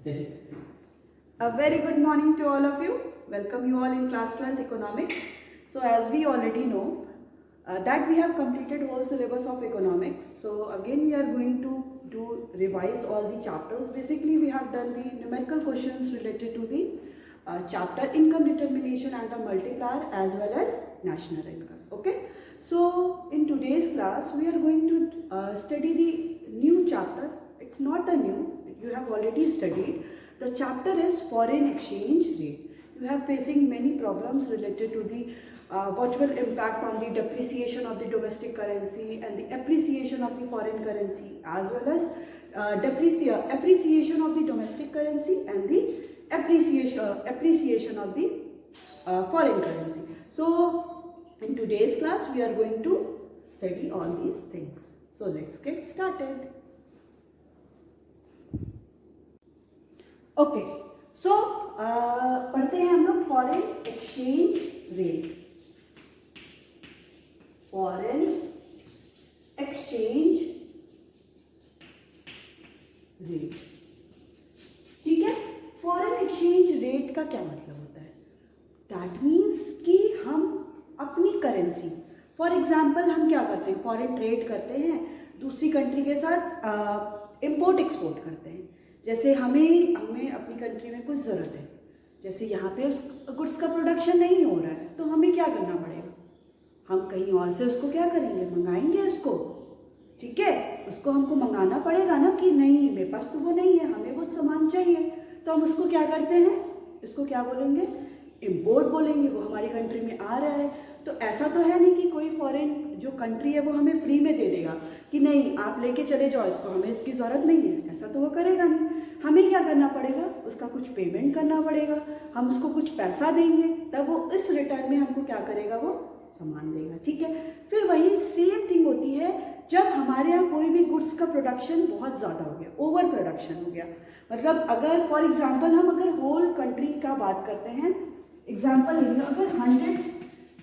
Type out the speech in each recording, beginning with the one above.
A very good morning to all of you. Welcome you all in class 12 economics. So as we already know that we have completed whole syllabus of economics. So again we are going to revise all the chapters. Basically we have done the numerical questions related to the chapter income determination and the multiplier as well as national income. Okay. So in today's class we are going to study the new chapter. It's not the new. You have already studied. The chapter is foreign exchange rate. You have facing many problems related to the what will impact on the depreciation of the domestic currency and the appreciation of the foreign currency, as well as appreciation of the domestic currency and the appreciation of the foreign currency. So in today's class we are going to study all these things. So let's get started. Okay so पढ़ते हैं हम लोग foreign exchange rate. Foreign exchange rate, ठीक है. Foreign exchange rate का क्या मतलब होता है? दैट मीन्स कि हम अपनी करेंसी, फॉर एग्जाम्पल हम क्या करते हैं, फॉरेन ट्रेड करते हैं, दूसरी कंट्री के साथ इंपोर्ट एक्सपोर्ट करते हैं. जैसे हमें अपनी कंट्री में कुछ ज़रूरत है, जैसे यहाँ पे उस गुड्स का प्रोडक्शन नहीं हो रहा है, तो हमें क्या करना पड़ेगा, हम कहीं और से उसको क्या करेंगे, मंगाएंगे उसको. ठीक है, उसको हमको मंगाना पड़ेगा ना कि नहीं मेरे पास तो वो नहीं है, हमें वो सामान चाहिए, तो हम उसको क्या करते हैं, इसको क्या बोलेंगे, इम्पोर्ट बोलेंगे. वो हमारी कंट्री में आ रहा है. तो ऐसा तो है नहीं कि कोई फॉरेन जो कंट्री है वो हमें फ्री में दे देगा कि नहीं आप लेके चले जाओ इसको, हमें इसकी ज़रूरत नहीं है. ऐसा तो वो करेगा नहीं. हमें क्या करना पड़ेगा, उसका कुछ पेमेंट करना पड़ेगा, हम उसको कुछ पैसा देंगे, तब वो इस रिटर्न में हमको क्या करेगा, वो सामान देगा. ठीक है. फिर वही सेम थिंग होती है जब हमारे यहाँ कोई भी गुड्स का प्रोडक्शन बहुत ज़्यादा हो गया, ओवर प्रोडक्शन हो गया. मतलब अगर फॉर एग्जाम्पल हम अगर होल कंट्री का बात करते हैं, एग्जाम्पल अगर 100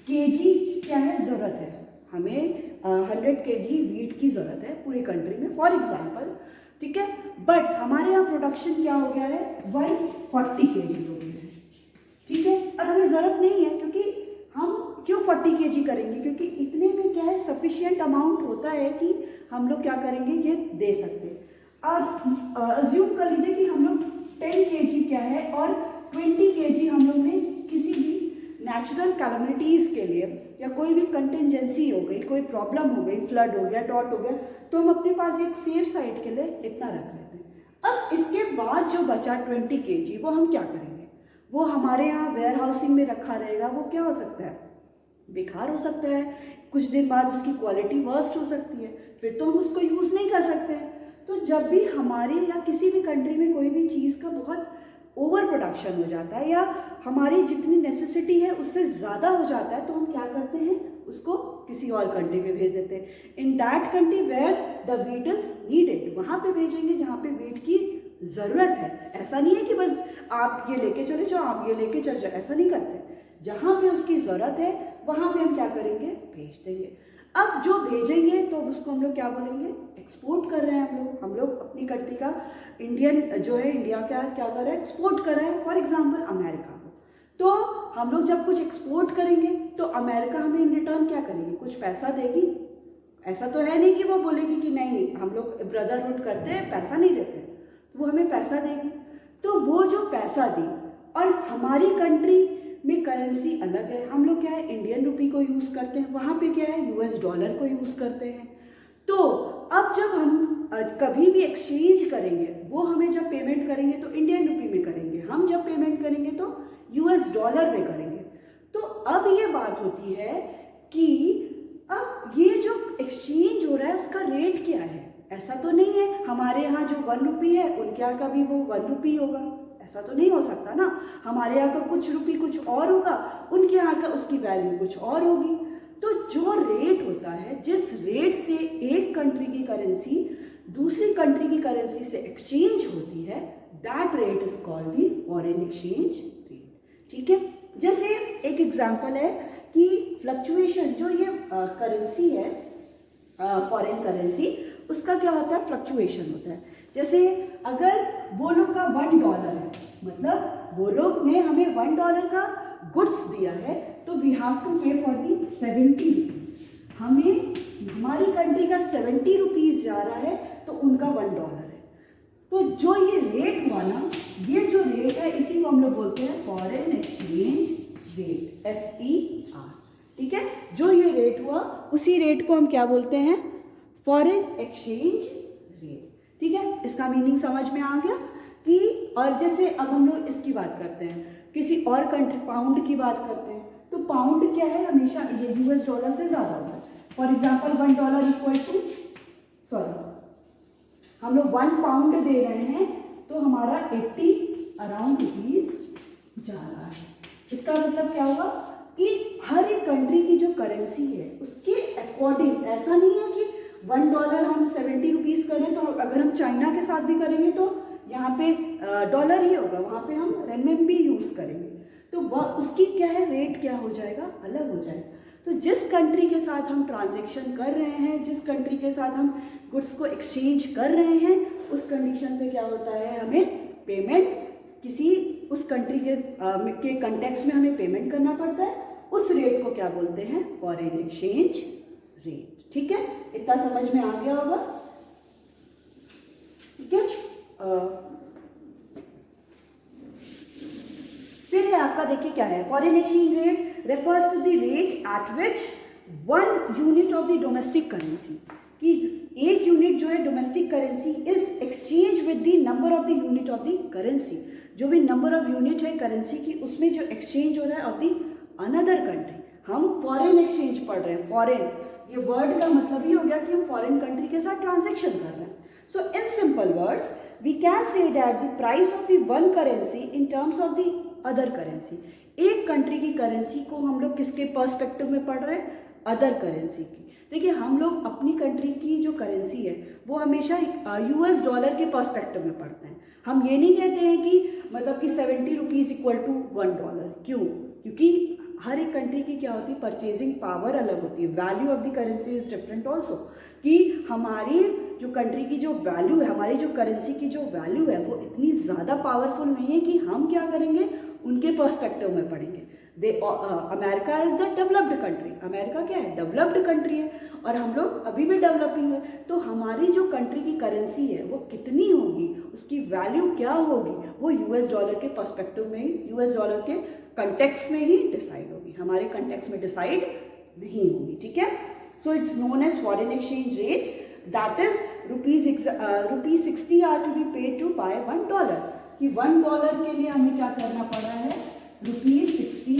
kg क्या है ज़रूरत है, हमें 100 kg वीट की ज़रूरत है पूरी कंट्री में फॉर एग्जांपल. ठीक है. बट हमारे यहाँ प्रोडक्शन क्या हो गया है, 140 kg हो गया है. ठीक है. और हमें ज़रूरत नहीं है, क्योंकि हम क्यों 40 kg करेंगे, क्योंकि इतने में क्या है सफिशिएंट अमाउंट होता है कि हम लोग क्या करेंगे, ये दे सकते हैं. अब अज्यूम कर लीजिए कि हम लोग 10 kg क्या है और 20 kg हम लोग ने किसी भी नेचुरल कैलमिटीज़ के लिए या कोई भी कंटिजेंसी हो गई, कोई प्रॉब्लम हो गई, फ्लड हो गया, ड्रॉट हो गया, तो हम अपने पास एक सेफ साइड के लिए इतना रख लेते हैं. अब इसके बाद जो बचा 20 kg वो हम क्या करेंगे, वो हमारे यहाँ वेयर हाउसिंग में रखा रहेगा. वो क्या हो सकता है, बेकार हो सकता है, कुछ दिन बाद उसकी क्वालिटी वर्स्ट हो सकती है, फिर तो हम उसको यूज़ नहीं कर सकते हैं. तो जब भी हमारी या किसी भी कंट्री में कोई भी चीज़ का बहुत ओवर प्रोडक्शन हो जाता है या हमारी जितनी नेसेसिटी है उससे ज़्यादा हो जाता है, तो हम क्या करते हैं, उसको किसी और कंट्री में भेज देते हैं. In that country where the wheat is needed, वहाँ पे भेजेंगे जहाँ पे वीट की ज़रूरत है. ऐसा नहीं है कि बस आप ये लेके चले जाओ, आप ये लेके चले जाओ, ऐसा नहीं करते. जहाँ पे उसकी ज़रूरत है वहाँ पे हम क्या करेंगे, भेज देंगे. अब जो भेजेंगे तो उसको हम लोग क्या बोलेंगे, एक्सपोर्ट कर रहे हैं हम लोग अपनी कंट्री का, इंडियन जो है इंडिया क्या कर रहा है, एक्सपोर्ट कर रहा है फॉर एग्जांपल अमेरिका को. तो हम लोग जब कुछ एक्सपोर्ट करेंगे तो अमेरिका हमें इन रिटर्न क्या करेगी, कुछ पैसा देगी. ऐसा तो है नहीं कि वो बोलेगी कि नहीं हम लोग ब्रदरहुड करते हैं पैसा नहीं देते, तो वो हमें पैसा देगी. तो वो जो पैसा दी, और हमारी कंट्री में करेंसी अलग है, हम लोग क्या है इंडियन रुपी को यूज़ करते हैं, वहाँ पे क्या है US डॉलर को यूज़ करते हैं. तो अब जब हम कभी भी एक्सचेंज करेंगे, वो हमें जब पेमेंट करेंगे तो इंडियन रुपी में करेंगे, हम जब पेमेंट करेंगे तो US डॉलर में करेंगे. तो अब ये बात होती है कि अब ये जो एक्सचेंज हो रहा है उसका रेट क्या है. ऐसा तो नहीं है हमारे यहाँ जो 1 रुपी है उनके यहाँ का भी वो 1 रुपी होगा, ऐसा तो नहीं हो सकता ना. हमारे यहाँ का कुछ रुपी कुछ और होगा, उनके यहाँ का उसकी वैल्यू कुछ और होगी. तो जो रेट होता है, जिस रेट से एक कंट्री की करेंसी दूसरी कंट्री की करेंसी से एक्सचेंज होती है, that rate is called the foreign exchange rate. ठीक है. जैसे एक एग्जांपल है कि फ्लक्चुएशन जो ये करेंसी है फॉरेन करेंसी, उसका क्या होता है, फ्लक्चुएशन होता है. जैसे अगर वो लोग का $1 है, मतलब वो लोग ने हमें $1 का गुड्स दिया है, तो वी हैव टू पे फॉर दी 70 रुपीज। हमें हमारी कंट्री का 70 रुपीज जा रहा है, तो उनका $1 है। तो जो ये रेट हुआ ना, ये जो रेट है इसी को हम लोग बोलते हैं फॉरेन एक्सचेंज रेट, FER। ठीक है, जो ये रेट हुआ उसी रेट को हम क्या बोलते हैं, फॉरेन एक्सचेंज रेट। ठीक है, इसका मीनिंग समझ में आ गया कि, और जैसे अब हम लोग इसकी बात करते हैं, किसी और कंट्री पाउंड की बात करते हैं, तो पाउंड क्या है, हमेशा ये US डॉलर से ज़्यादा होता है। For example $1 equal to, sorry, हम लोग 1 पाउंड दे रहे हैं, तो हमारा 80 अराउंड रुपीज जा रहा है। इसका मतलब क्या होगा कि हर एक कंट्री की जो करेंसी है उसके अकॉर्डिंग, ऐसा नहीं है कि $1 हम 70 रुपीज करें, तो अगर हम चाइना के साथ भी करेंगे तो यहाँ पे डॉलर ही होगा, वहाँ पे हम रेनमिनबी यूज करेंगे, तो वह उसकी क्या है, रेट क्या हो जाएगा, अलग हो जाएगा। तो जिस कंट्री के साथ हम ट्रांजैक्शन कर रहे हैं, जिस कंट्री के साथ हम गुड्स को एक्सचेंज कर रहे हैं, उस कंडीशन पे क्या होता है, हमें पेमेंट किसी उस कंट्री के कंटेक्स्ट में हमें पेमेंट करना पड़ता है। उस रेट को क्या बोलते हैं, फॉरेन एक्सचेंज रेट। ठीक है, इतना समझ में आ गया होगा। ठीक है, फिर है आपका, देखिए क्या है, foreign exchange rate refers to the rate at which 1 unit of the domestic currency, कि एक यूनिट जो है domestic currency is exchange with the number of the unit of the currency, जो भी नंबर ऑफ यूनिट है currency की, उसमें जो एक्सचेंज हो रहा है ऑफ द अनदर कंट्री। हम फॉरेन एक्सचेंज पढ़ रहे हैं, फॉरेन, ये वर्ड का मतलब ही हो गया कि हम फॉरेन कंट्री के साथ ट्रांजैक्शन कर रहे हैं। So in simple words we can say that the price of the one currency in terms of the other currency. एक कंट्री की करेंसी को हम लोग किसके पर्सपेक्टिव में पढ़ रहे हैं, अदर करेंसी की। देखिए, हम लोग अपनी कंट्री की जो करेंसी है वो हमेशा US डॉलर के पर्सपेक्टिव में पढ़ते हैं। हम ये नहीं कहते हैं कि मतलब कि 70 रुपीज़ इक्वल टू $1। क्यों? क्योंकि हर एक कंट्री की क्या होती है, परचेजिंग पावर अलग होती है, value of the currency is different also, कि हमारी जो कंट्री की जो वैल्यू है, हमारी जो करेंसी की जो वैल्यू है वो इतनी ज़्यादा पावरफुल नहीं है कि हम क्या करेंगे, उनके पर्सपेक्टिव में पढ़ेंगे। America is the developed country, America क्या है, डेवलप्ड कंट्री है, और हम लोग अभी भी डेवलपिंग है। तो हमारी जो कंट्री की करेंसी है वो कितनी होगी, उसकी वैल्यू क्या होगी, वो US डॉलर के पर्सपेक्टिव में ही, US डॉलर के कंटेक्स्ट में ही डिसाइड होगी, हमारे कंटेक्स्ट में डिसाइड नहीं होगी। ठीक है, so it's known as foreign exchange rate, that is rupees 60 are to be paid to buy $1, कि $1 के लिए हमें क्या करना पड़ा है, रुपीज 60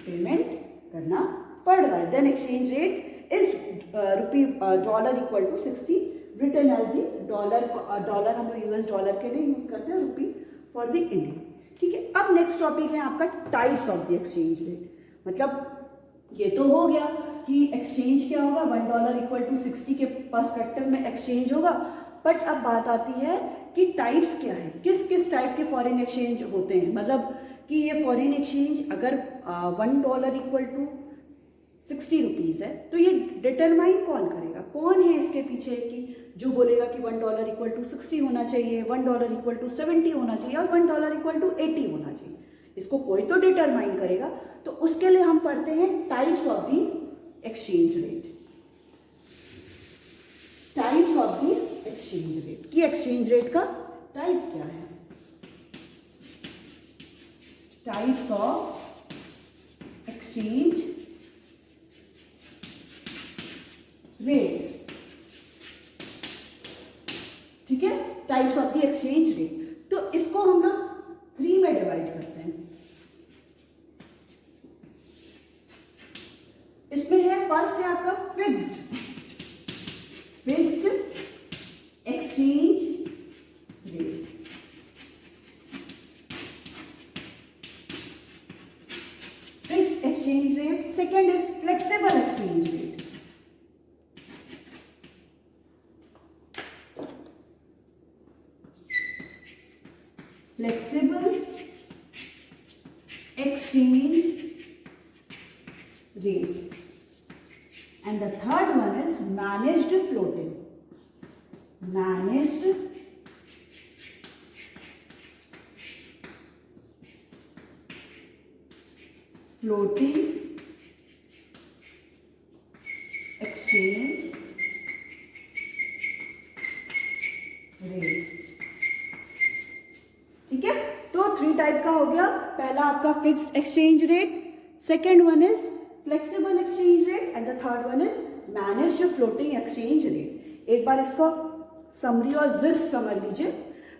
पेमेंट करना पड़ रहा है। Then exchange rate is $1 equal to 60 return as the dollar हम लोग US डॉलर के लिए यूज करते हैं, रुपी फॉर द इंडियन। ठीक है, अब नेक्स्ट टॉपिक है आपका types of the exchange rate. मतलब ये तो हो गया कि एक्सचेंज क्या होगा, $1 इक्वल टू 60 के पर्सपेक्टिव में एक्सचेंज होगा, बट अब बात आती है कि टाइप्स क्या है, किस किस टाइप के फॉरेन एक्सचेंज होते हैं। मतलब कि ये फॉरेन एक्सचेंज अगर $1 इक्वल टू 60 रुपीज़ है, तो ये डिटरमाइन कौन करेगा, कौन है इसके पीछे कि जो बोलेगा कि $1 इक्वल टू 60 होना चाहिए, $1 इक्वल टू 70 होना चाहिए, और $1 इक्वल टू 80 होना चाहिए, इसको कोई तो डिटरमाइन करेगा। तो उसके लिए हम पढ़ते हैं types of the exchange rate, types of the exchange rate, कि एक्सचेंज रेट का टाइप क्या है, टाइप्स ऑफ एक्सचेंज रेट। ठीक है, types of the exchange rate, तो इसको हम लोग 3 में डिवाइड करते हैं। इसमें है, फर्स्ट है आपका fixed exchange rate, fixed exchange rate. Second is flexible exchange rate, flexible exchange rate, and the third one is managed floating floating exchange rate. ठीक है, तो 3 टाइप का हो गया। पहला आपका fixed exchange rate, second one is flexible exchange rate and the third one is managed floating exchange rate. एक बार इसको समरी और जिस्ट समझ लीजिए।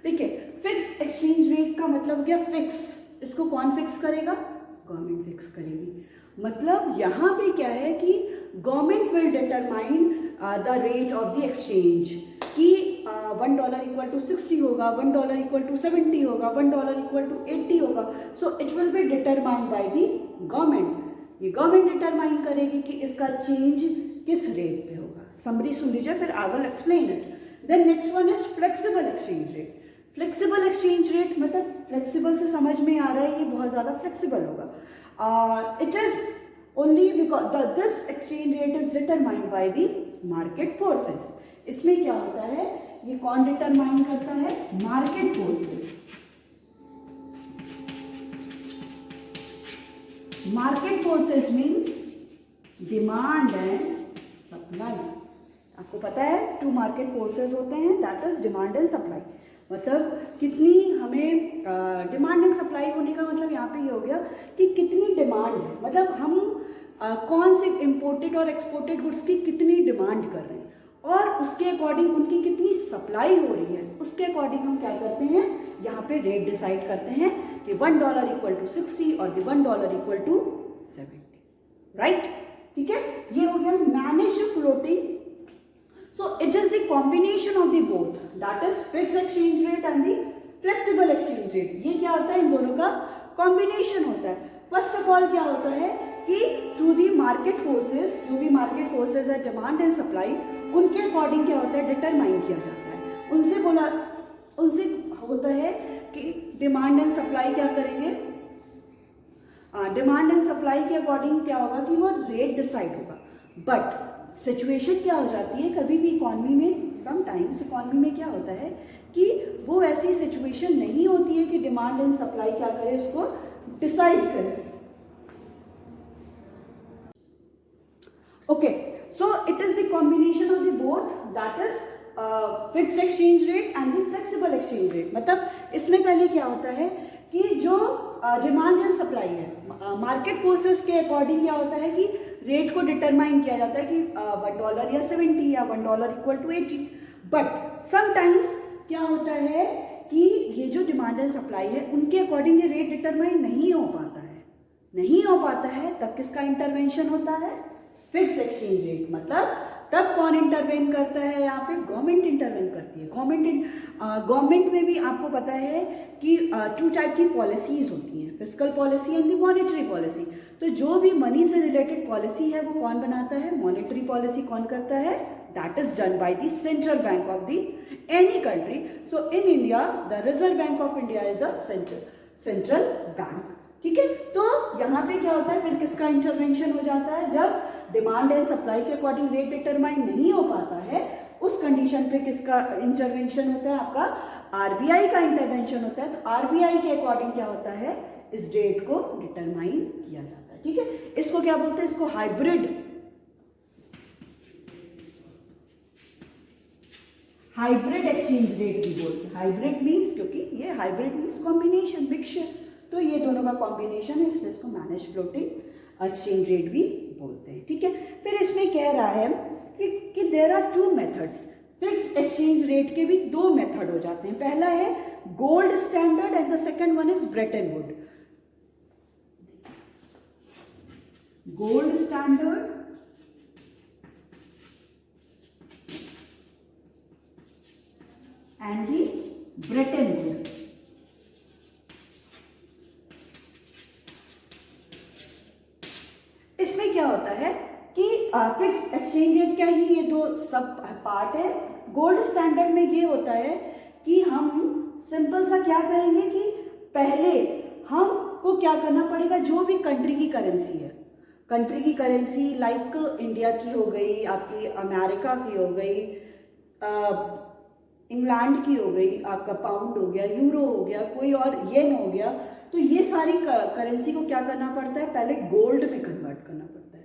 देखिए, फिक्स्ड एक्सचेंज रेट का मतलब क्या, फिक्स। इसको कौन फिक्स करेगा? गवर्नमेंट फिक्स करेगी। मतलब यहाँ पे क्या है कि government will determine the rate of the exchange, कि $1 इक्वल टू 60 होगा, $1 इक्वल टू 70 होगा, $1 इक्वल टू 80 होगा। So it will be determined by the government. ये गवर्नमेंट डिटरमाइन करेगी कि इसका चेंज किस रेट पे होगा। समरी सुन लीजिए, फिर I will explain it. Then next one is flexible exchange rate. Flexible exchange rate मतलब फ्लेक्सिबल से समझ में आ रहा है, ये बहुत ज़्यादा फ्लेक्सिबल होगा। It is only because this exchange rate is determined by the market forces. इसमें क्या होता है, ये कौन डिटरमाइन करता है? Market forces. Market forces means demand and supply. आपको पता है 2 मार्केट फोर्सेस होते हैं, that is demand and supply. मतलब कितनी हमें डिमांड एंड सप्लाई होने का मतलब यहाँ पे ये हो गया कि कितनी डिमांड है, मतलब हम कौन से इम्पोर्टेड और एक्सपोर्टेड गुड्स की कितनी डिमांड कर रहे हैं और उसके अकॉर्डिंग उनकी कितनी सप्लाई हो रही है, उसके अकॉर्डिंग हम क्या करते हैं, यहाँ पे रेट डिसाइड करते हैं कि $1 इक्वल टू 60 और $1 इक्वल टू 70, राइट। ठीक है, ये हो गया managed floating. So it is the combination of the both, that is fixed exchange rate and the flexible exchange rate। ये क्या होता है, इन दोनों का कॉम्बिनेशन होता है। फर्स्ट ऑफ ऑल क्या होता है कि थ्रू दी मार्केट फोर्सेस, जो भी मार्केट फोर्सेस है डिमांड एंड सप्लाई, उनके अकॉर्डिंग क्या होता है, डिटरमाइन किया जाता है। उनसे होता है कि डिमांड एंड सप्लाई क्या करेंगे, डिमांड एंड सप्लाई के अकॉर्डिंग क्या होगा कि वो रेट डिसाइड होगा। बट सिचुएशन क्या हो जाती है, कभी भी इकॉनमी में, समटाइम्स इकॉनमी में क्या होता है कि वो ऐसी सिचुएशन नहीं होती है कि डिमांड एंड सप्लाई क्या करे, उसको डिसाइड करे। Okay, so it is the combination of the both, that is fixed exchange rate and the flexible exchange rate. मतलब इसमें पहले क्या होता है कि जो डिमांड एंड सप्लाई है, मार्केट फोर्सेस के अकॉर्डिंग क्या होता है कि रेट को डिटरमाइन किया जाता है कि $1 या 70 या $1 इक्वल टू 80। बट समटाइम्स क्या होता है कि ये जो डिमांड एंड सप्लाई है उनके अकॉर्डिंग ये रेट डिटरमाइन नहीं हो पाता है, तब किसका इंटरवेंशन होता है, फिक्स एक्सचेंज रेट। मतलब तब कौन इंटरवेन करता है, यहाँ पे गवर्नमेंट इंटरवेन करती है। गवर्नमेंट में भी आपको पता है कि 2 टाइप की पॉलिसीज होती हैं, fiscal policy and the monetary policy. तो जो भी मनी से रिलेटेड पॉलिसी है वो कौन बनाता है, मॉनेटरी पॉलिसी कौन करता है, that is done by the central bank of the any country. So in India the reserve bank of India is the central bank. ठीक है, तो यहाँ पे क्या होता है, फिर किसका इंटरवेंशन हो जाता है, जब डिमांड एंड सप्लाई के अकॉर्डिंग रेट डिटरमाइन नहीं हो पाता है, उस कंडीशन पे किसका इंटरवेंशन होता है, आपका आरबीआई का इंटरवेंशन होता है। तो आरबीआई के अकॉर्डिंग क्या होता है, इस रेट को डिटरमाइन किया जाता है। ठीक है, इसको क्या बोलते हैं, इसको हाइब्रिड एक्सचेंज रेट भी बोलते हैं। हाइब्रिड मीन्स, क्योंकि ये हाइब्रिड मीन्स कॉम्बिनेशन, मिक्सचर, तो ये दोनों का कॉम्बिनेशन है, इसलिए इसको मैनेज फ्लोटिंग एक्सचेंज रेट भी बोलते हैं। ठीक है, फिर इसमें कह रहा है कि there are 2 methods. Fix exchange rate के भी 2 मेथड हो जाते हैं। पहला है gold standard and the second one is Bretton Wood. Gold standard and the Bretton Wood. इसमें क्या होता है कि फिक्स एक्सचेंज रेट का ही ये 2 सब पार्ट है। गोल्ड स्टैंडर्ड में ये होता है कि हम सिंपल सा क्या करेंगे कि पहले हमको क्या करना पड़ेगा, जो भी कंट्री की करेंसी है, कंट्री की करेंसी लाइक इंडिया की हो गई, आपकी अमेरिका की हो गई, इंग्लैंड की हो गई, आपका पाउंड हो गया, यूरो हो गया, कोई और येन हो गया, तो ये सारी करेंसी को क्या करना पड़ता है, पहले गोल्ड में कन्वर्ट करना पड़ता है,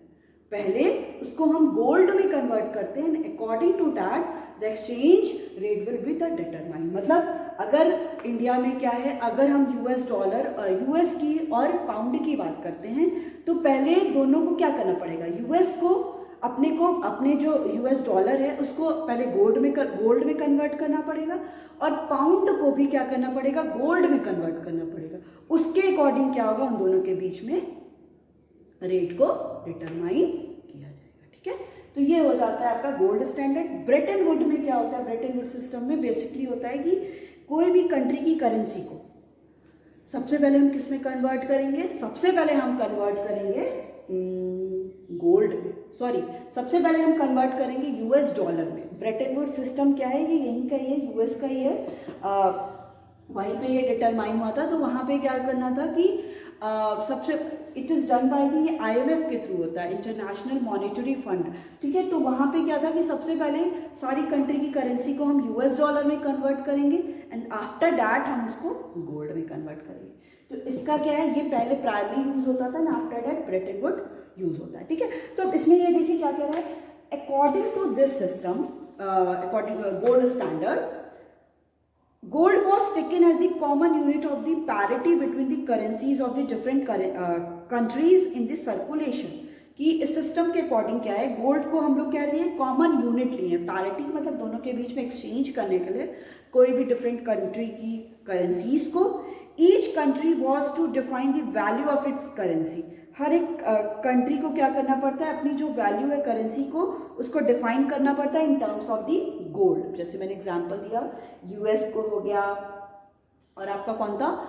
पहले उसको हम गोल्ड में कन्वर्ट करते हैं, according to that the exchange rate will be the determine. मतलब अगर इंडिया में क्या है, अगर हम यूएस डॉलर, यूएस की और पाउंड की बात करते हैं, तो पहले दोनों को क्या करना पड़ेगा, यूएस को अपने जो यूएस डॉलर है उसको पहले गोल्ड में कन्वर्ट करना पड़ेगा, और पाउंड को भी क्या करना पड़ेगा, गोल्ड में कन्वर्ट करना पड़ेगा। उसके अकॉर्डिंग क्या होगा, उन दोनों के बीच में रेट को डिटरमाइन किया जाएगा। ठीक है, तो ये हो जाता है आपका गोल्ड स्टैंडर्ड। ब्रेटन वुड में क्या होता है, ब्रेटन वुड सिस्टम में बेसिकली होता है कि कोई भी कंट्री की करेंसी को सबसे पहले हम किस में कन्वर्ट करेंगे, सबसे पहले हम कन्वर्ट करेंगे गोल्ड में, सॉरी सबसे पहले हम कन्वर्ट करेंगे यूएस डॉलर में। ब्रेटन वुड सिस्टम क्या है, ये यहीं का ही है, यूएस का ही है, वहीं पे ये डिटरमाइन हुआ था। तो वहाँ पे क्या करना था कि सबसे it is done by the IMF के थ्रू होता है, इंटरनेशनल मॉनेटरी फंड। ठीक है, तो वहाँ पे क्या था कि सबसे पहले सारी कंट्री की करेंसी को हम यूएस डॉलर में कन्वर्ट करेंगे एंड आफ्टर दैट हम उसको गोल्ड में कन्वर्ट करेंगे। तो इसका क्या है, ये पहले प्रायरली यूज होता था ना, after that Brayton would use होता है। ठीक है, तो अब इसमें ये देखिए क्या कह रहा है, according to this system, according gold standard, gold was taken as the common unit of the parity between the currencies of the different countries in the circulation। कि इस सिस्टम के अकॉर्डिंग क्या है, गोल्ड को हम लोग क्या लिए, कॉमन यूनिट लिए, पैरिटी मतलब दोनों के बीच में एक्सचेंज करने के लिए कोई भी डिफरेंट कंट्री की करेंसीज को। Each country was to define the value of its currency. हर एक कंट्री को क्या करना पड़ता है, अपनी जो वैल्यू है करेंसी को उसको डिफाइन करना पड़ता है इन टर्म्स ऑफ दी गोल्ड। जैसे मैंने एग्जांपल दिया, यूएस को हो गया, और आपका कौन था,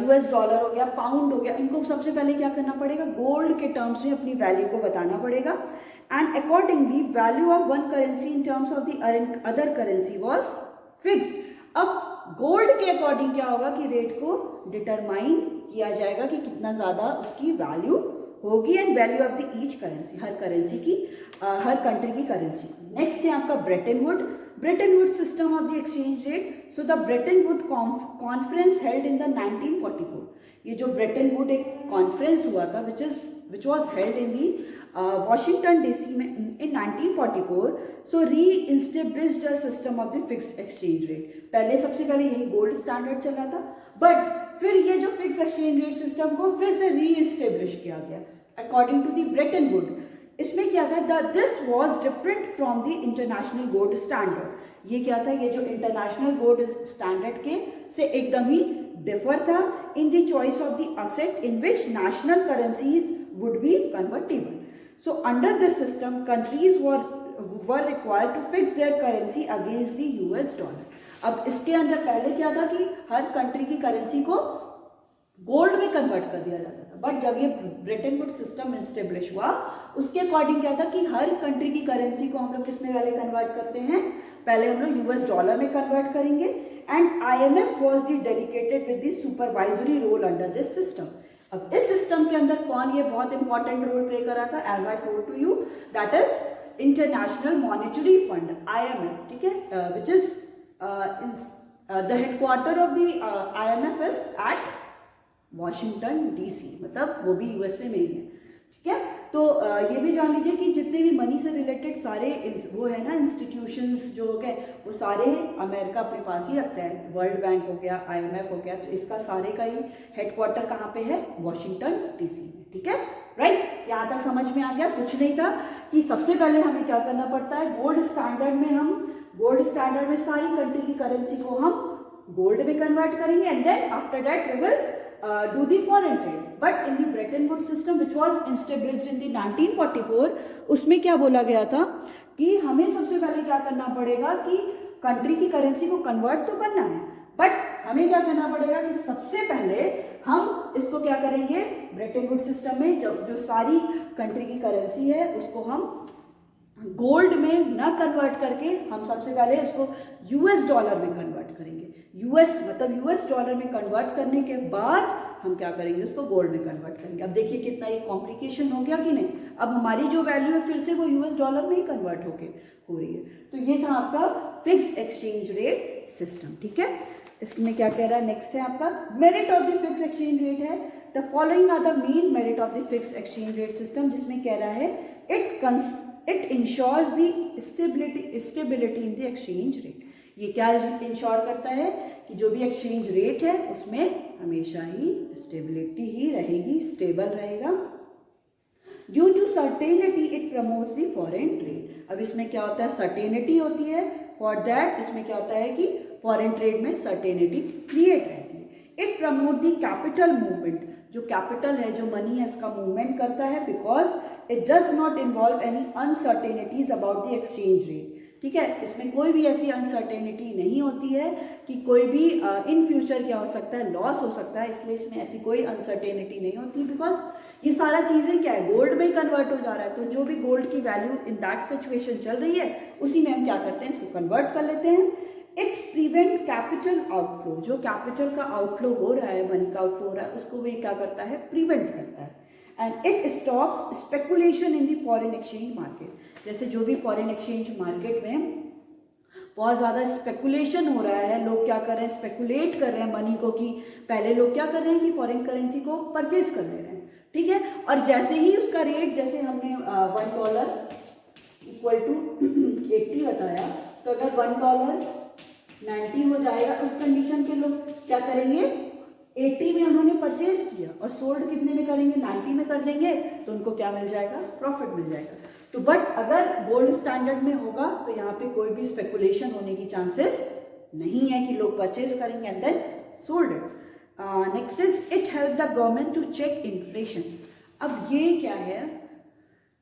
यूएस डॉलर हो गया, पाउंड हो गया, इनको सबसे पहले क्या करना पड़ेगा, गोल्ड के टर्म्स में अपनी वैल्यू को बताना पड़ेगा। And accordingly value of one currency in terms of the other currency was fix. अब गोल्ड के अकॉर्डिंग क्या होगा कि रेट को डिटरमाइन किया जाएगा कि कितना ज़्यादा उसकी वैल्यू होगी, and value of the each currency, her currency की, हर कंट्री की करेंसी। नेक्स्ट है आपका Brayton would system of the exchange rate. So the Bretton would conference held in the 1944। ये जो ब्रेटन वुड एक कॉन्फ्रेंस हुआ था which was held in the Washington DC में in 1944। So re-established a system of the fixed exchange rate। पहले सबसे पहले यही गोल्ड स्टैंडर्ड चला था, बट फिर ये जो फिक्स एक्सचेंज रेट सिस्टम को फिर से री-एस्टेब्लिश किया गया according to the Bretton Wood. इसमें क्या था, this was different from the international gold standard. ये क्या था, ये जो इंटरनेशनल गोल्ड स्टैंडर्ड के से एकदम ही डिफर था in the choice of the asset in which national currencies would be convertible। So under this system countries were required to fix their currency against the US dollar। अब इसके अंदर पहले क्या था कि हर कंट्री की करेंसी को गोल्ड में कन्वर्ट कर दिया जाता था, बट जब ये ब्रेटन वुड सिस्टम एस्टेब्लिश हुआ उसके अकॉर्डिंग क्या था कि हर कंट्री की करेंसी को हम लोग किस में पहले कन्वर्ट करते हैं, पहले हम लोग यूएस डॉलर में कन्वर्ट करेंगे। And IMF was the dedicated with the supervisory role under this system. अब इस सिस्टम के अंदर कौन ये बहुत इंपॉर्टेंट रोल प्ले कर रहा था, as I told to you, that is international monetary fund IMF। ठीक है, which is the headquarter of the IMF is at Washington DC, मतलब वो भी USA में ही है। ठीक है, तो ये भी जान लीजिए कि जितने भी मनी से रिलेटेड सारे वो है ना इंस्टीट्यूशंस जो हो गए, वो सारे अमेरिका अपने पास ही रखता है। वर्ल्ड बैंक हो गया, IMF हो गया, तो इसका सारे का ही हेडक्वार्टर कहाँ पे है, वॉशिंगटन DC में। ठीक है, राइट, यहाँ तक समझ में आ गया। कुछ नहीं था कि सबसे पहले हमें क्या करना पड़ता है, गोल्ड स्टैंडर्ड में सारी कंट्री की करेंसी को हम गोल्ड में कन्वर्ट करेंगे, and then after that we will do the foreign trade। But in the Bretton Woods system which was established in the 1944, उसमें क्या बोला गया था कि हमें सबसे पहले क्या करना पड़ेगा कि कंट्री की करेंसी को कन्वर्ट तो करना है, बट हमें क्या करना पड़ेगा कि सबसे पहले हम इसको क्या करेंगे, ब्रेटन वुड सिस्टम में जो सारी कंट्री की करेंसी है उसको हम गोल्ड में न कन्वर्ट करके हम सबसे पहले उसको यूएस डॉलर में कन्वर्ट करेंगे। यूएस डॉलर में कन्वर्ट करने के बाद हम क्या करेंगे, उसको गोल्ड में कन्वर्ट करेंगे। अब देखिए कितना ये कॉम्प्लिकेशन हो गया कि नहीं। अब हमारी जो वैल्यू है फिर से वो यूएस डॉलर में ही कन्वर्ट हो रही है। तो ये था आपका फिक्स एक्सचेंज रेट सिस्टम। ठीक है, इसमें क्या कह रहा है, नेक्स्ट है आपका merit of the fix exchange rate है, the following are the main merit of the fix exchange rate system, जिसमें कह रहा है it ensures the stability in the exchange rate. ये क्या इंश्योर करता है कि जो भी एक्सचेंज रेट है उसमें हमेशा ही स्टेबिलिटी ही रहेगी, स्टेबल रहेगा। Due to certainty it promotes the foreign trade. अब इसमें क्या होता है, सर्टेनिटी होती है, फॉर दैट इसमें क्या होता है कि फॉरेन ट्रेड में सर्टेनिटी क्रिएट रहती है। It promote the capital movement, जो कैपिटल है, जो मनी है, इसका मूवमेंट करता है, because it does not involve any uncertainties about the exchange rate. ठीक है, इसमें कोई भी ऐसी अनसर्टेनिटी नहीं होती है कि कोई भी इन फ्यूचर क्या हो सकता है, लॉस हो सकता है, इसलिए इसमें ऐसी कोई अनसर्टेनिटी नहीं होती, बिकॉज ये सारा चीज़ें क्या है, गोल्ड में ही कन्वर्ट हो जा रहा है। तो जो भी गोल्ड की वैल्यू इन दैट सिचुएशन चल रही है उसी में हम क्या करते हैं, इसको कन्वर्ट कर लेते हैं। इट प्रिवेंट कैपिटल आउटफ्लो, जो कैपिटल का आउटफ्लो हो रहा है, मनी का आउटफ्लो हो रहा है, उसको वे क्या करता है, प्रिवेंट करता है। And it stops speculation in the foreign exchange market. जैसे जो भी फॉरेन एक्सचेंज मार्केट में बहुत ज़्यादा स्पेकुलेशन हो रहा है, लोग क्या कर रहे हैं, स्पेकुलेट कर रहे हैं मनी को, कि पहले लोग क्या कर रहे हैं कि फॉरेन करेंसी को परचेज कर ले रहे हैं, ठीक है, और जैसे ही उसका रेट, जैसे हमने $1 इक्वल टू 80 बताया, तो अगर $1 90 हो जाएगा, उस कंडीशन के लोग क्या करेंगे, 80 में उन्होंने परचेज किया और सोल्ड कितने में करेंगे, 90 में कर देंगे, तो उनको क्या मिल जाएगा, प्रॉफिट मिल जाएगा। तो बट अगर गोल्ड स्टैंडर्ड में होगा तो यहाँ पे कोई भी स्पेकुलेशन होने की चांसेस नहीं है कि लोग परचेज करेंगे and then sold it. Next is it help the government to check inflation. अब ये क्या है,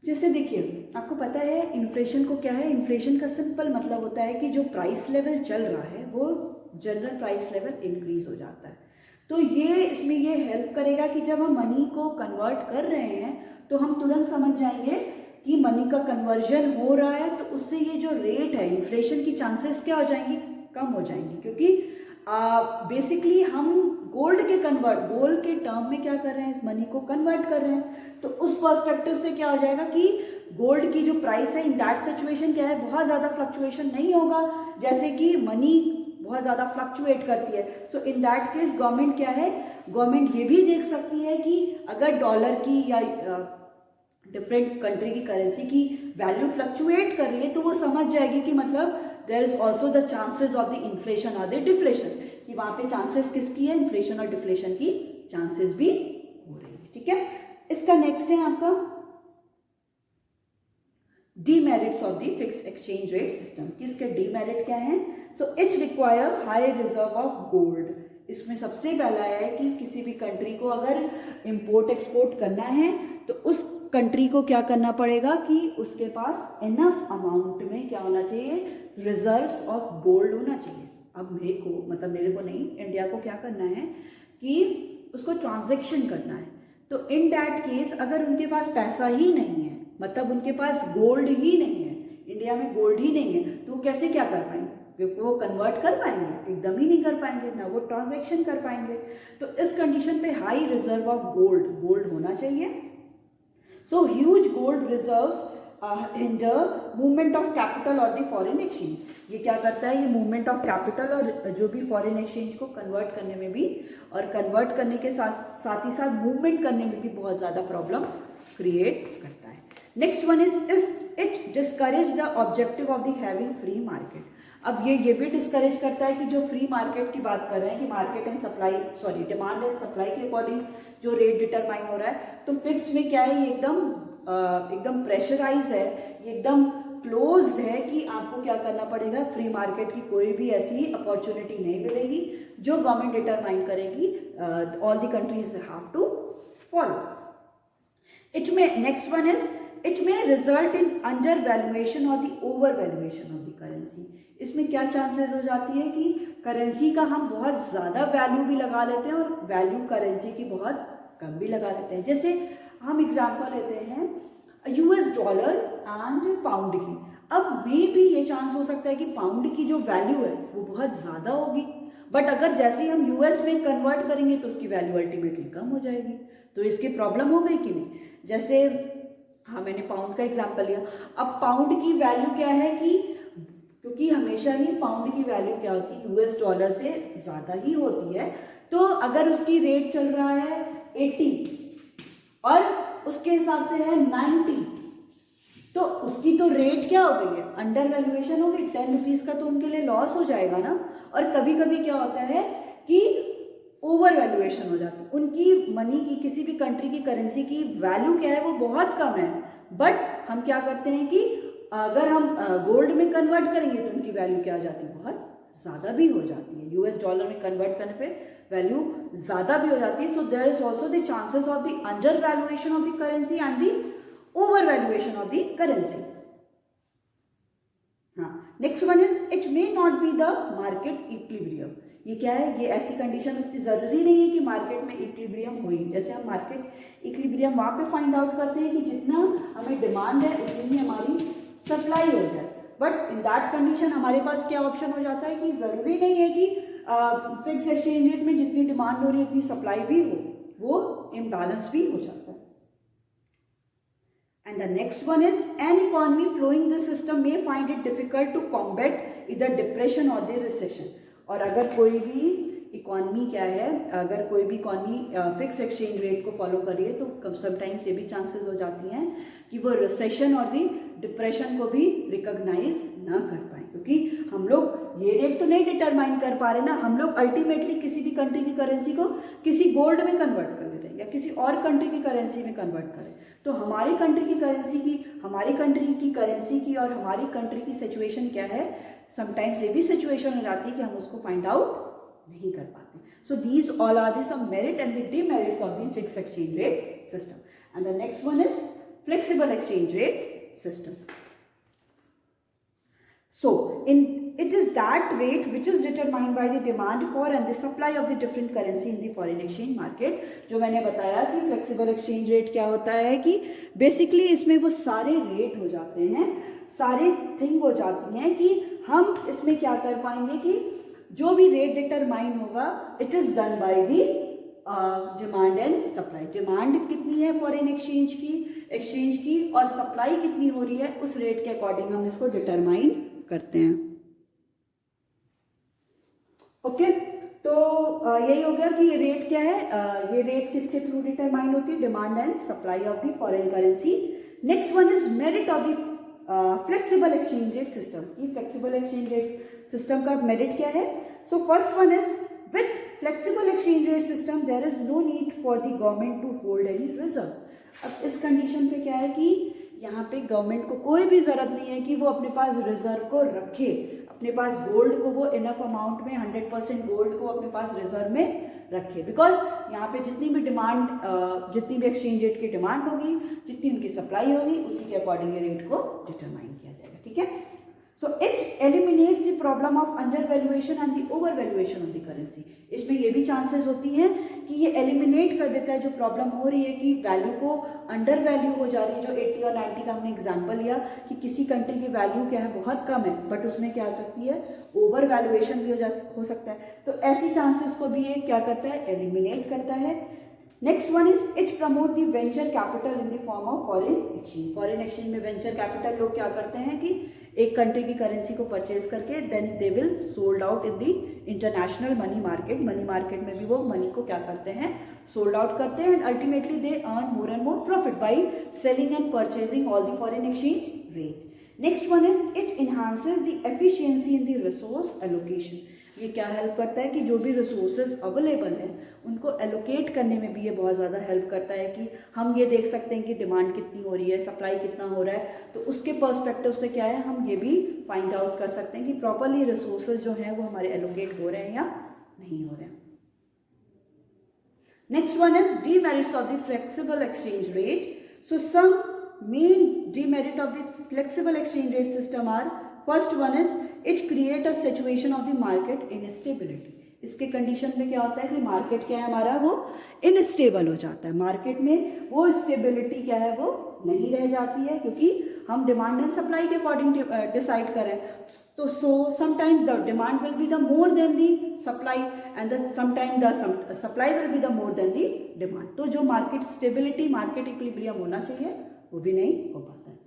जैसे देखिए आपको पता है इन्फ्लेशन को क्या है, इन्फ्लेशन का सिंपल मतलब होता है कि जो प्राइस लेवल चल रहा है वो जनरल प्राइस लेवल इंक्रीज हो जाता है। तो ये इसमें ये हेल्प करेगा कि जब हम मनी को कन्वर्ट कर रहे हैं तो हम तुरंत समझ जाएंगे कि मनी का कन्वर्जन हो रहा है, तो उससे ये जो रेट है इन्फ्लेशन की चांसेस क्या हो जाएंगी, कम हो जाएंगी, क्योंकि बेसिकली हम गोल्ड के टर्म में क्या कर रहे हैं, मनी को कन्वर्ट कर रहे हैं। तो उस पर्सपेक्टिव से क्या हो जाएगा कि गोल्ड की जो प्राइस है इन दैट सिचुएशन क्या है, बहुत ज़्यादा फ्लक्चुएशन नहीं होगा, जैसे कि मनी बहुत ज़्यादा फ्लक्चुएट करती है। सो इन दैट केस गवर्नमेंट क्या है, गवर्नमेंट ये भी देख सकती है कि अगर डॉलर की या डिफरेंट कंट्री की करेंसी की वैल्यू फ्लक्चुएट कर रही है, तो वो समझ जाएगी कि मतलब there is also the chances of the inflation और द डिफ्लेशन, कि वहाँ पे चांसेस किसकी है, इन्फ्लेशन और डिफ्लेशन की चांसेस भी हो रही है। ठीक है, इसका नेक्स्ट है आपका demerits of the fix exchange rate system. कि इसके डीमेरिट क्या है, so it require high reserve of gold. इसमें सबसे पहला है कि किसी भी कंट्री को अगर इंपोर्ट एक्सपोर्ट करना है तो उस कंट्री को क्या करना पड़ेगा कि उसके पास इनफ अमाउंट में क्या होना चाहिए, रिजर्व्स ऑफ गोल्ड होना चाहिए। अब मेरे को नहीं, इंडिया को क्या करना है कि उसको ट्रांजैक्शन करना है। तो इन दैट केस अगर उनके पास पैसा ही नहीं है, मतलब उनके पास गोल्ड ही नहीं है, इंडिया में गोल्ड ही नहीं है, तो वो कैसे क्या कर पाएंगे, क्योंकि वो कन्वर्ट कर पाएंगे, एकदम ही नहीं कर पाएंगे, ना वो ट्रांजैक्शन कर पाएंगे। तो इस कंडीशन पे हाई रिजर्व ऑफ गोल्ड होना चाहिए। So huge gold reserves hinder movement of capital और द फॉरेन एक्सचेंज। ये क्या करता है, ये मूवमेंट ऑफ कैपिटल और जो भी फॉरेन एक्सचेंज को कन्वर्ट करने में भी, और कन्वर्ट करने के साथ ही साथ मूवमेंट करने में भी बहुत ज़्यादा प्रॉब्लम क्रिएट करता है। Next one is it discourage the objective of the having free market. अब ये भी डिस्करेज करता है कि जो फ्री मार्केट की बात कर रहे हैं कि market and supply demand and supply के अकॉर्डिंग जो रेट डिटरमाइन हो रहा है, तो फिक्स में क्या है, ये एकदम प्रेशराइज है, ये एकदम क्लोज्ड है कि आपको क्या करना पड़ेगा, फ्री मार्केट की कोई भी ऐसी अपॉर्चुनिटी नहीं मिलेगी जो गवर्नमेंट डिटरमाइन करेगी, all the countries have to follow. Next one is it में रिजल्ट इन अंडर वैल्यूएशन और the over valuation of the currency. इसमें क्या चांसेस हो जाती है कि करेंसी का हम बहुत ज़्यादा वैल्यू भी लगा लेते हैं और वैल्यू करेंसी की बहुत कम भी लगा लेते हैं। जैसे हम एग्जांपल लेते हैं US डॉलर एंड पाउंड की। अब भी ये चांस हो सकता है कि पाउंड की जो वैल्यू है वो बहुत ज़्यादा होगी, बट अगर जैसे ही हम US में कन्वर्ट करेंगे तो उसकी वैल्यू अल्टीमेटली कम हो जाएगी। तो इसकी प्रॉब्लम हो गई कि नहीं। जैसे हाँ, मैंने पाउंड का एग्जांपल लिया। अब पाउंड की वैल्यू क्या है कि क्योंकि हमेशा ही पाउंड की वैल्यू क्या होती है, यूएस डॉलर से ज़्यादा ही होती है। तो अगर उसकी रेट चल रहा है 80 और उसके हिसाब से है 90, तो उसकी तो रेट क्या हो गई है, अंडर वैल्यूएशन हो गई। 10 रुपीज़ का तो उनके लिए लॉस हो जाएगा ना। और कभी कभी क्या होता है कि ओवर वैल्यूएशन हो जाती है, उनकी मनी की, किसी भी कंट्री की करेंसी की वैल्यू क्या है वो बहुत कम है, बट हम क्या करते हैं कि अगर हम गोल्ड में कन्वर्ट करेंगे तो उनकी वैल्यू क्या हो जाती है, बहुत ज़्यादा भी हो जाती है। यूएस डॉलर में कन्वर्ट करने पे वैल्यू ज़्यादा भी हो जाती है। So there is also the chances of the under valuation of the currency and the over valuation of the currency. हाँ, next one is it may not be the market equilibrium. ये क्या है, ये ऐसी कंडीशन इतनी ज़रूरी नहीं है कि मार्केट में इक्विलिब्रियम हो ही। जैसे हम मार्केट इक्विलिब्रियम वहाँ पे फाइंड आउट करते हैं कि जितना हमें डिमांड है उतनी ही हमारी सप्लाई हो जाए, बट इन दैट कंडीशन हमारे पास क्या ऑप्शन हो जाता है कि ज़रूरी नहीं है कि फिक्स एक्सचेंज रेट में जितनी डिमांड हो रही है उतनी सप्लाई भी हो, वो इम्बैलेंस भी हो जाता है। And the next one is an economy flowing this system may find it difficult to combat either depression or the recession। और अगर कोई भी इकॉनमी क्या है, अगर कोई भी इकॉनमी फिक्स एक्सचेंज रेट को फॉलो कर रही है तो समटाइम्स ये भी चांसेस हो जाती हैं कि वो रिसेशन और दी डिप्रेशन को भी रिकॉग्नाइज ना कर पाए, क्योंकि हम लोग ये रेट तो नहीं डिटरमाइन कर पा रहे ना। हम लोग अल्टीमेटली किसी भी कंट्री की करेंसी को किसी गोल्ड में कन्वर्ट कर ले रहे हैं या किसी और कंट्री की करेंसी में कन्वर्ट करें, तो हमारी कंट्री की करेंसी की, हमारी कंट्री की करेंसी की और हमारी कंट्री की सिचुएशन क्या है, समटाइम्स ये भी सिचुएशन हो जाती है कि हम उसको फाइंड आउट नहीं कर पाते। So these all are the some merit and the demerits of the fix exchange rate system. And the next one is flexible exchange rate system. So it is that rate which is determined by the demand for and the supply of the different currency in the foreign exchange market। जो मैंने बताया कि flexible exchange rate क्या होता है कि basically इसमें वो सारे रेट हो जाते हैं, सारे थिंग हो जाती हैं कि हम इसमें क्या कर पाएंगे कि जो भी रेट डिटरमाइन होगा it is done by the demand and supply. Demand कितनी है फॉरेन एक्सचेंज की और सप्लाई कितनी हो रही है, उस रेट के अकॉर्डिंग हम इसको डिटरमाइन करते हैं। ओके, तो यही हो गया कि ये रेट क्या है, ये रेट किसके थ्रू डिटरमाइन होती है, demand and supply of the foreign currency. Next one is merit of the flexible exchange rate system. ये फ्लेक्सिबल एक्सचेंज रेट सिस्टम का मेरिट क्या है। So first one is with flexible exchange rate system there is no need for the government to hold any reserve. अब इस condition पे क्या है कि यहाँ पे गवर्नमेंट को कोई भी ज़रूरत नहीं है कि वो अपने पास रिजर्व को रखे, अपने पास गोल्ड को वो इनफ अमाउंट में 100% गोल्ड को अपने पास रिजर्व में रखे, बिकॉज यहाँ पे जितनी भी डिमांड, जितनी भी एक्सचेंज रेट की डिमांड होगी, जितनी उनकी सप्लाई होगी, उसी के अकॉर्डिंग रेट को डिटरमाइन किया जाएगा। ठीक है, so it eliminates the problem of under valuation and the over valuation of the currency. इसमें ये भी चांसेस होती हैं कि ये एलिमिनेट कर देता है जो प्रॉब्लम हो रही है कि वैल्यू को अंडर वैल्यू हो जा रही है। जो 80 और 90 का हमने एग्जांपल लिया कि किसी कंट्री की वैल्यू क्या है, बहुत कम है, बट उसमें क्या हो सकती है, ओवर वैल्यूएशन भी हो सकता है। तो ऐसी चांसेस को भी ये क्या करता है, एलिमिनेट करता है। Next one is it promote the venture capital in the form of foreign exchange. Foreign exchange में वेंचर कैपिटल लोग क्या करते हैं कि एक कंट्री की करेंसी को परचेज करके then they will sold out in the international money market. Money market में भी वो मनी को क्या करते हैं, सोल्ड आउट करते हैं, and ultimately they earn more and more profit by selling and purchasing all the foreign exchange rate. Next one is it enhances the efficiency in the resource allocation. ये क्या help करता है कि जो भी resources available हैं उनको allocate करने में भी ये बहुत ज़्यादा हेल्प करता है कि हम ये देख सकते हैं कि डिमांड कितनी हो रही है, सप्लाई कितना हो रहा है, तो उसके पर्सपेक्टिव से क्या है, हम ये भी फाइंड आउट कर सकते हैं कि प्रॉपरली रिसोर्सेज जो हैं वो हमारे एलोकेट हो रहे हैं या नहीं हो रहे हैं। Next one is demerits of the flexible exchange rate. So some main demerit of the flexible exchange rate system are, first one is it create a situation of the market instability. इसके condition में क्या होता है कि market क्या है हमारा, वो इनस्टेबल हो जाता है। मार्केट में वो स्टेबिलिटी क्या है, वो नहीं रह जाती है, क्योंकि हम डिमांड एंड सप्लाई के अकॉर्डिंग डिसाइड करें। तो so sometime the demand will be the more than the supply and sometime the supply will be the more than the demand. तो जो मार्केट स्टेबिलिटी, मार्केट इक्विलिब्रियम होना चाहिए वो भी नहीं हो पाता है।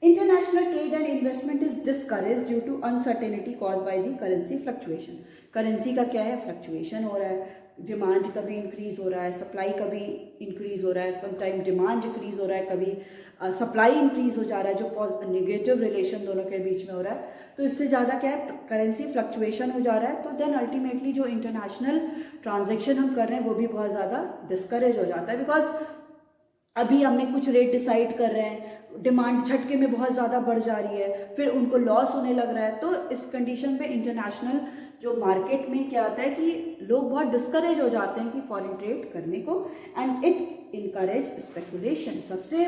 International trade and investment is discouraged due to uncertainty caused by the currency fluctuation. Currency का क्या है, फ्लक्चुएशन हो रहा है, डिमांड कभी इंक्रीज हो रहा है, सप्लाई कभी इंक्रीज हो रहा है, समटाइम डिमांड इंक्रीज हो रहा है, कभी सप्लाई इंक्रीज हो जा रहा है, जो नेगेटिव रिलेशन दोनों के बीच में हो रहा है. तो इससे ज़्यादा क्या है, करेंसी फ्लक्चुएशन हो जा रहा है. तो देन अल्टीमेटली जो इंटरनेशनल ट्रांजेक्शन हम कर रहे हैं वो भी बहुत ज़्यादा डिस्करेज हो जाता है. बिकॉज अभी हमने कुछ रेट डिसाइड कर रहे हैं, डिमांड झटके में बहुत ज़्यादा बढ़ जा रही है, फिर उनको लॉस होने लग रहा है. तो इस कंडीशन पे इंटरनेशनल जो मार्केट में क्या आता है कि लोग बहुत डिस्करेज हो जाते हैं कि फॉरेन ट्रेड करने को, एंड इट इनकरेज स्पेकुलेशन. सबसे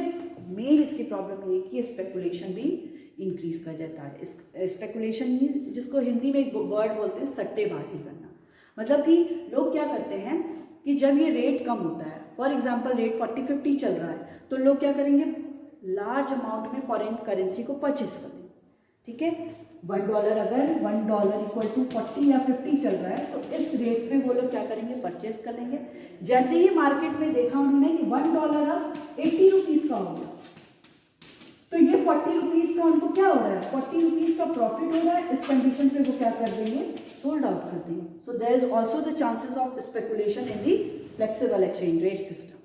मेन इसकी प्रॉब्लम ये है कि स्पेकुलेशन भी इंक्रीज कर जाता है. स्पेकुलेशन जिसको हिंदी में एक वर्ड बोलते हैं सट्टेबाजी करना. मतलब कि लोग क्या करते हैं कि जब ये रेट कम होता है, फॉर एग्जाम्पल रेट 40-50 चल रहा है, तो लोग क्या करेंगे, लार्ज अमाउंट में फॉरेन करेंसी को परचेज कर देंगे. ठीक है, $1 अगर $1 इक्वल टू 40 या 50 चल रहा है, तो इस रेट पे वो लोग क्या करेंगे, परचेज कर लेंगे. जैसे ही मार्केट में देखा उन्होंने कि $1 अब 80 रुपीज़ का हो गया, तो ये 40 रुपीज़ का उनको क्या हो रहा है, 40 रुपीज़ का प्रॉफिट हो रहा है. इस कंडीशन पे वो क्या कर देंगे, सोल्ड आउट कर देंगे. So there is also the chances of speculation in the flexible exchange rate system.